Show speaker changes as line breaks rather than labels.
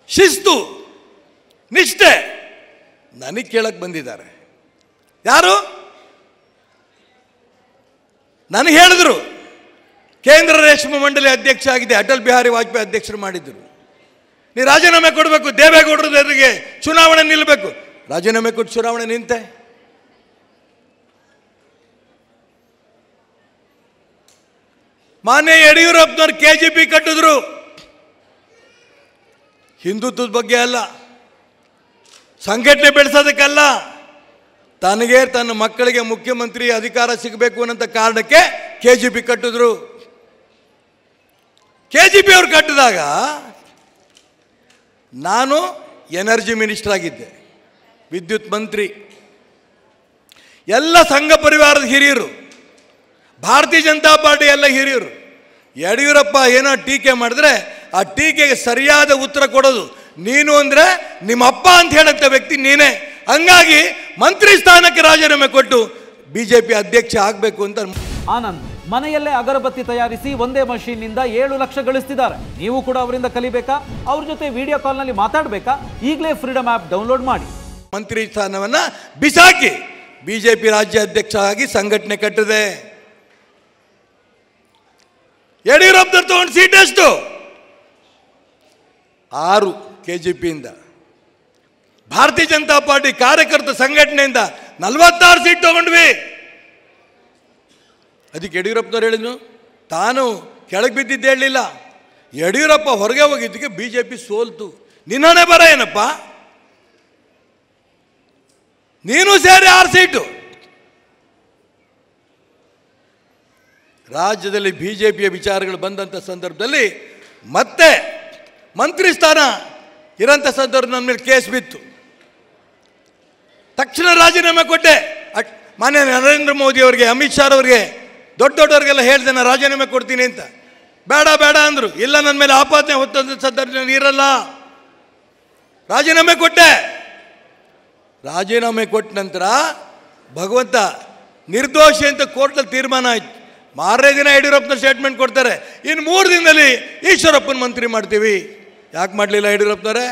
ಶಿಸ್ತು ನಿಷ್ಠೆ ನನಗೆ ಕೇಳಕ್ಕೆ ಬಂದಿದ್ದಾರೆ. ಯಾರು? ನನಗೆ ಹೇಳಿದ್ರು ಕೇಂದ್ರ ರೇಷ್ಮೆ ಮಂಡಳಿ ಅಧ್ಯಕ್ಷ ಆಗಿದೆ, ಅಟಲ್ ಬಿಹಾರಿ ವಾಜಪೇಯಿ ಅಧ್ಯಕ್ಷರು ಮಾಡಿದ್ರು. ನೀ ರಾಜೀನಾಮೆ ಕೊಡಬೇಕು, ದೇವೇಗೌಡರ ಎದುರಿಗೆ ಚುನಾವಣೆ ನಿಲ್ಲಬೇಕು. ರಾಜೀನಾಮೆ ಕೊಟ್ಟು ಚುನಾವಣೆ ನಿಂತೆ. ಮಾನ್ಯ ಯಡಿಯೂರಪ್ಪನವ್ರು KGP ಕಟ್ಟಿದ್ರು. ಹಿಂದುತ್ವದ ಬಗ್ಗೆ ಅಲ್ಲ, ಸಂಘಟನೆ ಬೆಳೆಸೋದಕ್ಕಲ್ಲ, ತನಗೆ ತನ್ನ ಮಕ್ಕಳಿಗೆ ಮುಖ್ಯಮಂತ್ರಿ ಅಧಿಕಾರ ಸಿಗಬೇಕು ಅನ್ನೋಂಥ ಕಾರಣಕ್ಕೆ KGP ಕಟ್ಟಿದ್ರು. KGP ಅವ್ರು ಕಟ್ಟಿದಾಗ ನಾನು ಎನರ್ಜಿ ಮಿನಿಸ್ಟರ್ ಆಗಿದ್ದೆ, ವಿದ್ಯುತ್ ಮಂತ್ರಿ. ಎಲ್ಲ ಸಂಘ ಪರಿವಾರದ ಹಿರಿಯರು, ಭಾರತೀಯ ಜನತಾ ಪಾರ್ಟಿ ಎಲ್ಲ ಹಿರಿಯರು. ಯಡಿಯೂರಪ್ಪ ಏನೋ ಟೀಕೆ ಮಾಡಿದ್ರೆ ಆ ಟೀಕೆಗೆ ಸರಿಯಾದ ಉತ್ತರ ಕೊಡೋದು ನೀನು ಅಂದರೆ ನಿಮ್ಮಪ್ಪ ಅಂತ ಹೇಳಂಥ ವ್ಯಕ್ತಿ ನೀನೇ. ಹಂಗಾಗಿ ಮಂತ್ರಿ ಸ್ಥಾನಕ್ಕೆ ರಾಜೀನಾಮೆ ಕೊಟ್ಟು BJP ಅಧ್ಯಕ್ಷ ಆಗಬೇಕು ಅಂತ.
ಆನಂದ್ ಮನೆಯಲ್ಲೇ ಅಗರಬತ್ತಿ ತಯಾರಿಸಿ ಒಂದೇ ಮಷೀನ್ ನಿಂದ 7 ಲಕ್ಷ ಗಳಿಸ್ತಿದ್ದಾರೆ. ನೀವು ಕೂಡ ಅವರಿಂದ ಕಲಿಬೇಕಾ? ಅವ್ರ ಜೊತೆ ವಿಡಿಯೋ ಕಾಲ್ನಲ್ಲಿ ಮಾತಾಡಬೇಕಾ? ಈಗಲೇ ಫ್ರೀಡಮ್ ಆ್ಯಪ್ ಡೌನ್ಲೋಡ್ ಮಾಡಿ.
ಮಂತ್ರಿ ಸ್ಥಾನವನ್ನು ಬಿಸಾಕಿ BJP ರಾಜ್ಯ ಅಧ್ಯಕ್ಷ ಆಗಿ ಸಂಘಟನೆ ಕಟ್ಟಿದೆ. ಯಡಿಯೂರಪ್ಪ ತಗೊಂಡು ಸೀಟ್ ಎಷ್ಟು? 6 KGPಯಿಂದ. ಭಾರತೀಯ ಜನತಾ ಪಾರ್ಟಿ ಕಾರ್ಯಕರ್ತ ಸಂಘಟನೆಯಿಂದ 46 ಸೀಟ್ ತಗೊಂಡ್ವಿ. ಅದಕ್ಕೆ ಯಡಿಯೂರಪ್ಪನವ್ರು ಹೇಳಿದ್ನು, ತಾನು ಕೆಳಗೆ ಬಿದ್ದಿದ್ದು ಹೇಳಲಿಲ್ಲ. ಯಡಿಯೂರಪ್ಪ ಹೊರಗೆ ಹೋಗಿದ್ದಕ್ಕೆ BJP ಸೋಲ್ತು. ನಿನ್ನನೇ ಬರ ಏನಪ್ಪ, ನೀನು ಸೇರಿ 6 ಸೀಟು. ರಾಜ್ಯದಲ್ಲಿ BJPಯ ವಿಚಾರಗಳು ಬಂದಂಥ ಸಂದರ್ಭದಲ್ಲಿ ಮತ್ತೆ ಮಂತ್ರಿ ಸ್ಥಾನ ಇರೋಂಥ ಸಂದರ್ಭ ನನ್ನ ಮೇಲೆ ಕೇಸ್ ಬಿತ್ತು. ತಕ್ಷಣ ರಾಜೀನಾಮೆ ಕೊಟ್ಟೆ. ಮಾನ್ಯ ನರೇಂದ್ರ ಮೋದಿ ಅವರಿಗೆ, ಅಮಿತ್ ಶಾ ಅವರಿಗೆ, ದೊಡ್ಡವರಿಗೆಲ್ಲ ಹೇಳಿದೆ ನಾನು ರಾಜೀನಾಮೆ ಕೊಡ್ತೀನಿ ಅಂತ. ಬೇಡ ಬೇಡ ಅಂದರು. ಇಲ್ಲ, ನನ್ನ ಮೇಲೆ ಆಪಾದನೆ ಹೊತ್ತಂಥ ಸಂದರ್ಭ ಇರಲ್ಲ. ರಾಜೀನಾಮೆ ಕೊಟ್ಟೆ. ರಾಜೀನಾಮೆ ಕೊಟ್ಟ ನಂತರ ಭಗವಂತ ನಿರ್ದೋಷಿ ಅಂತ ಕೋರ್ಟಲ್ಲಿ ತೀರ್ಮಾನ ಆಯ್ತು. ಮಾರನೇ ದಿನ ಯಡಿಯೂರಪ್ಪನ ಸ್ಟೇಟ್ಮೆಂಟ್ ಕೊಡ್ತಾರೆ, ಇನ್ನು 3 ದಿನದಲ್ಲಿ ಈಶ್ವರಪ್ಪನ ಮಂತ್ರಿ ಮಾಡ್ತೀವಿ. ಯಾಕೆ ಮಾಡಲಿಲ್ಲ ಯಡಿಯೂರಪ್ಪನವರೇ?